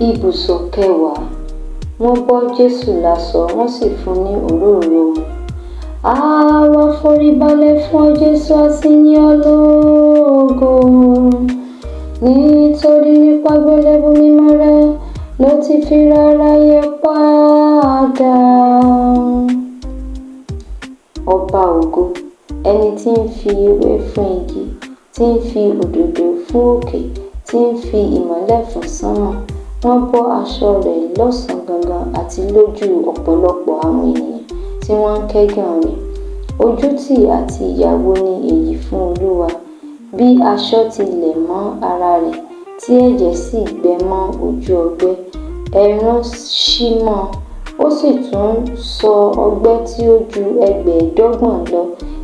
Ibùsọ̀ 10. Wọ́n bọ́ Jésù láṣọ, wọ́n sì fún ní òróró mu. Àwa foríbalẹ̀ fún ọ Jésù, a sì yìn ọ́ lógo. Nítorí nípa àgbélébù mímọ́ rẹ ló ti fi ra aráyé padà. Ọba ògo, ẹni tí ń fi ewé fún igi, tí ń fi òdòdó fún òkè, tí ń fi ìmọ́lẹ̀ fún sánmọ̀. Wọ́n bọ́ aṣọ rẹ̀ lọ́sàn-án gangan àti lójú ọ̀pọ̀lọpọ̀ àwọn ènìyàn tí wọ́n ń kẹ́gàn rẹ̀. Ojútì àti ìyàwó ni èyí fún Olúwa. Bí aṣọ ti lẹ̀ mọ́ ara rẹ̀, tí ẹ̀jẹ̀ sì gbẹ mọ́ ojú ọgbẹ́, ẹran ṣí mọ́, ó sì tún sọ ọgbẹ́ tí ó ju 25,000 lọ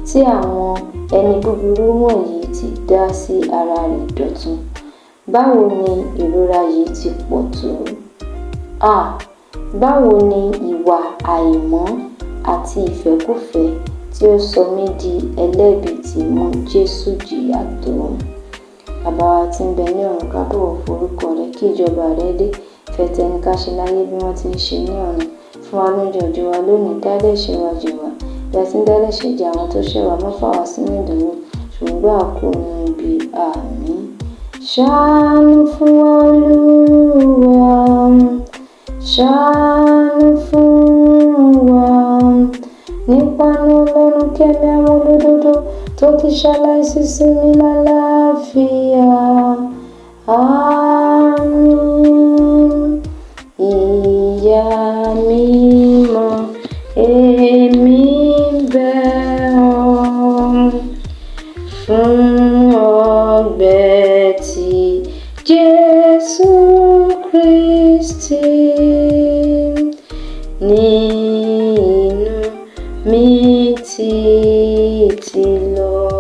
tí àwọn ẹni búburú wọ̀nyí ti dá sí ara rẹ̀ dọ̀tun. Báwo ni ìrora yìí ti pọ̀ tó! Báwo ni ìwà àìmọ́ àti ìfẹ́kúfẹ̀ẹ́ tí ó sọ mí di ẹlẹ́bi ti mú Jésù jìyà tó! Bàbá wa tí ń bẹ ní ọ̀run, ká bọ̀wọ̀ forúkọ rẹ, kí ìjọba rẹ dé. Ìfẹ́ tẹni ká ṣe láyé bí wọ́n ti ń ṣe ní ọ̀run. Fún wa lóúnjẹ òòjọ́ wa lónìí, dárí ẹ̀ṣẹ̀ wa jì wá, bí a ti ń dárí ẹ̀ṣẹ̀ jì àwọn tó ṣẹ̀ wá, má fà wá sínú ìdánwò, ṣùgbọ́n gbà wá kúrò nínú ibi. Àmín. Ṣàánú fún wa Olúwa, ṣàánú fún wa. Nípa ní Ọlọ́run kẹ́mi àwọn olódodo tó ti ṣaláìsí sinmi lálàáfíà. Àmín. Ìyá mímọ́, èmi bẹ̀ ọ́ fún ọgbẹ́ tí Jésù Kristi nínú mi títí lọ.